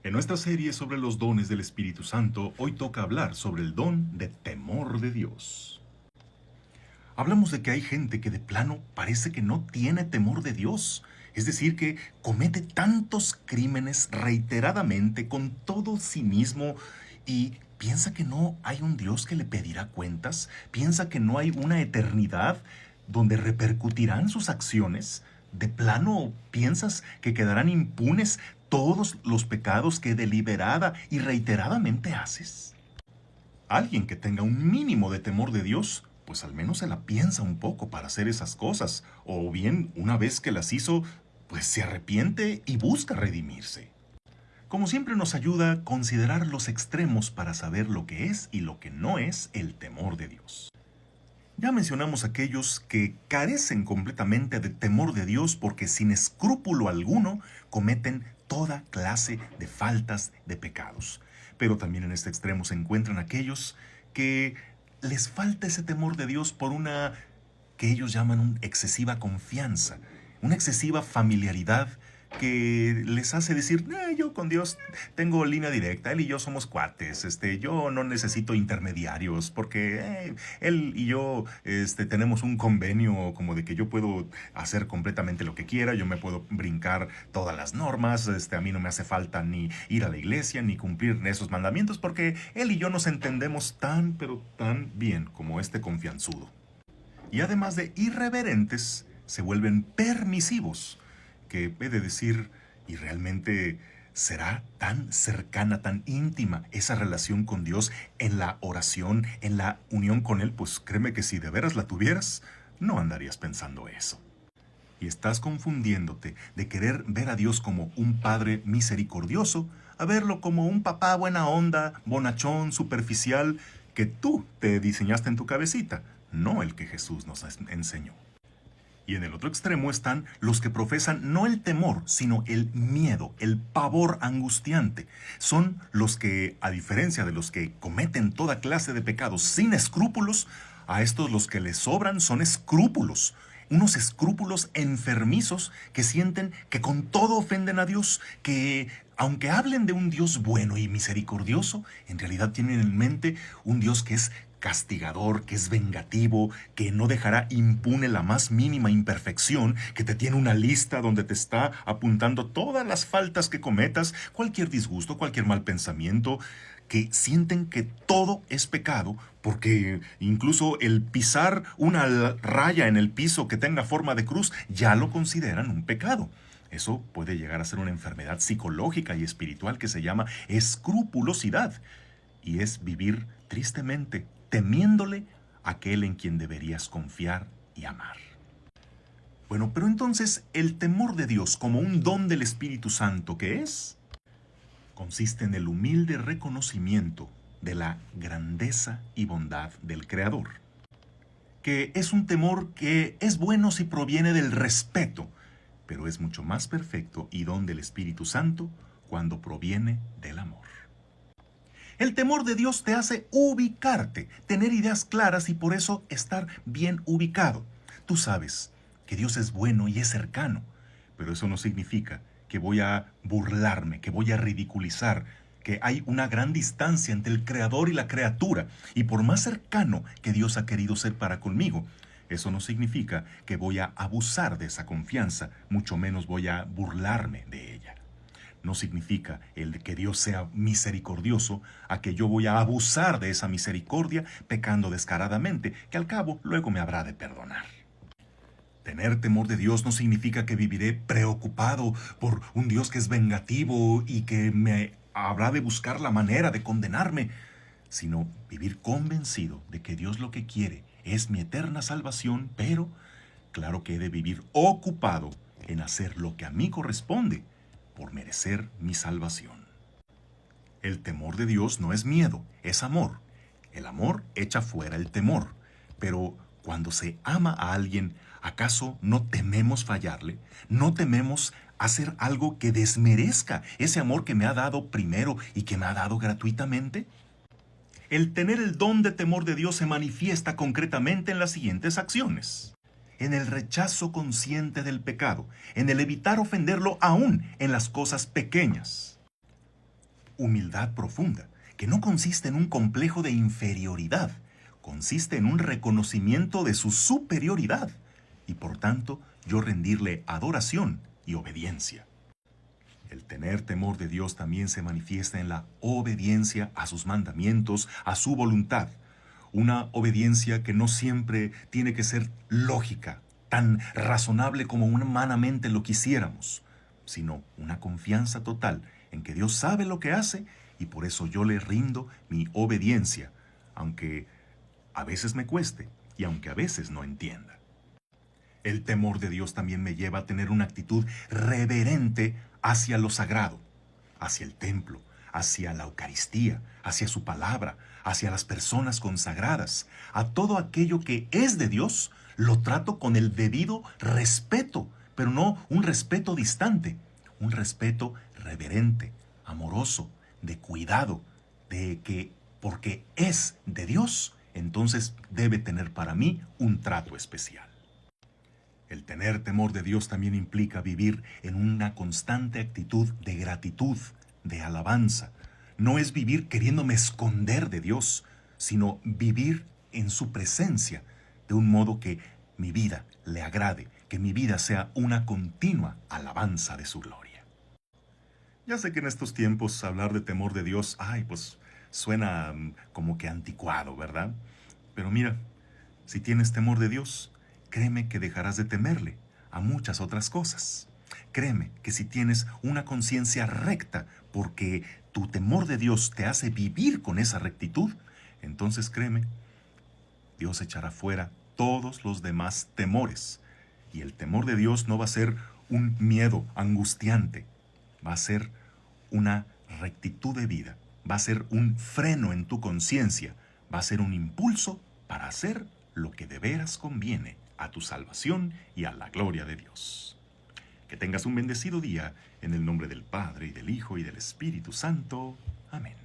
En nuestra serie sobre los dones del Espíritu Santo, hoy toca hablar sobre el don de temor de Dios. Hablamos de que hay gente que de plano parece que no tiene temor de Dios, es decir, que comete tantos crímenes reiteradamente con todo cinismo y piensa que no hay un Dios que le pedirá cuentas, piensa que no hay una eternidad donde repercutirán sus acciones. ¿De plano piensas que quedarán impunes todos los pecados que deliberada y reiteradamente haces? Alguien que tenga un mínimo de temor de Dios, pues al menos se la piensa un poco para hacer esas cosas, o bien una vez que las hizo, pues se arrepiente y busca redimirse. Como siempre nos ayuda a considerar los extremos para saber lo que es y lo que no es el temor de Dios. Ya mencionamos aquellos que carecen completamente de temor de Dios porque sin escrúpulo alguno cometen toda clase de faltas, de pecados. Pero también en este extremo se encuentran aquellos que les falta ese temor de Dios por una que ellos llaman una excesiva confianza, una excesiva familiaridad que les hace decir, yo con Dios tengo línea directa, Él y yo somos cuates, yo no necesito intermediarios porque Él y yo tenemos un convenio como de que yo puedo hacer completamente lo que quiera, yo me puedo brincar todas las normas, a mí no me hace falta ni ir a la iglesia ni cumplir esos mandamientos porque Él y yo nos entendemos tan pero tan bien como este confianzudo. Y además de irreverentes, se vuelven permisivos, que he de decir, y realmente será tan cercana, tan íntima esa relación con Dios en la oración, en la unión con Él, pues créeme que si de veras la tuvieras, no andarías pensando eso. Y estás confundiéndote de querer ver a Dios como un Padre misericordioso, a verlo como un papá buena onda, bonachón, superficial, que tú te diseñaste en tu cabecita, no el que Jesús nos enseñó. Y en el otro extremo están los que profesan no el temor, sino el miedo, el pavor angustiante. Son los que, a diferencia de los que cometen toda clase de pecados sin escrúpulos, a estos los que les sobran son escrúpulos. Unos escrúpulos enfermizos que sienten que con todo ofenden a Dios, que aunque hablen de un Dios bueno y misericordioso, en realidad tienen en mente un Dios que es castigador, que es vengativo, que no dejará impune la más mínima imperfección, que te tiene una lista donde te está apuntando todas las faltas que cometas, cualquier disgusto, cualquier mal pensamiento, que sienten que todo es pecado, porque incluso el pisar una raya en el piso que tenga forma de cruz ya lo consideran un pecado. Eso puede llegar a ser una enfermedad psicológica y espiritual que se llama escrupulosidad, y es vivir tristemente temiéndole a aquel en quien deberías confiar y amar. Bueno, pero entonces el temor de Dios como un don del Espíritu Santo, ¿qué es? Consiste en el humilde reconocimiento de la grandeza y bondad del Creador, que es un temor que es bueno si proviene del respeto, pero es mucho más perfecto y don del Espíritu Santo cuando proviene del amor. El temor de Dios te hace ubicarte, tener ideas claras y por eso estar bien ubicado. Tú sabes que Dios es bueno y es cercano, pero eso no significa que voy a burlarme, que voy a ridiculizar, que hay una gran distancia entre el Creador y la criatura, y por más cercano que Dios ha querido ser para conmigo, eso no significa que voy a abusar de esa confianza, mucho menos voy a burlarme de ella. No significa el que Dios sea misericordioso a que yo voy a abusar de esa misericordia pecando descaradamente, que al cabo luego me habrá de perdonar. Tener temor de Dios no significa que viviré preocupado por un Dios que es vengativo y que me habrá de buscar la manera de condenarme, sino vivir convencido de que Dios lo que quiere es mi eterna salvación, pero claro que he de vivir ocupado en hacer lo que a mí corresponde por merecer mi salvación. El temor de Dios no es miedo, es amor. El amor echa fuera el temor, pero cuando se ama a alguien, ¿acaso no tememos fallarle? ¿No tememos hacer algo que desmerezca ese amor que me ha dado primero y que me ha dado gratuitamente? El tener el don de temor de Dios se manifiesta concretamente en las siguientes acciones: en el rechazo consciente del pecado, en el evitar ofenderlo aún en las cosas pequeñas, humildad profunda, que no consiste en un complejo de inferioridad, consiste en un reconocimiento de su superioridad y por tanto yo rendirle adoración y obediencia. El tener temor de Dios también se manifiesta en la obediencia a sus mandamientos, a su voluntad. Una obediencia que no siempre tiene que ser lógica, tan razonable como humanamente lo quisiéramos, sino una confianza total en que Dios sabe lo que hace y por eso yo le rindo mi obediencia, aunque a veces me cueste y aunque a veces no entienda. El temor de Dios también me lleva a tener una actitud reverente hacia lo sagrado, hacia el templo, hacia la Eucaristía, hacia su palabra, hacia las personas consagradas. A todo aquello que es de Dios lo trato con el debido respeto, pero no un respeto distante, un respeto reverente, amoroso, de cuidado, de que porque es de Dios, entonces debe tener para mí un trato especial. El tener temor de Dios también implica vivir en una constante actitud de gratitud, de alabanza. No es vivir queriéndome esconder de Dios, sino vivir en su presencia, de un modo que mi vida le agrade, que mi vida sea una continua alabanza de su gloria. Ya sé que en estos tiempos hablar de temor de Dios, pues suena como que anticuado, ¿verdad? Pero mira, si tienes temor de Dios, créeme que dejarás de temerle a muchas otras cosas. Créeme que si tienes una conciencia recta, porque tu temor de Dios te hace vivir con esa rectitud, entonces créeme, Dios echará fuera todos los demás temores. Y el temor de Dios no va a ser un miedo angustiante, va a ser una rectitud de vida, va a ser un freno en tu conciencia, va a ser un impulso para hacer lo que de veras conviene a tu salvación y a la gloria de Dios. Que tengas un bendecido día en el nombre del Padre, y del Hijo, y del Espíritu Santo. Amén.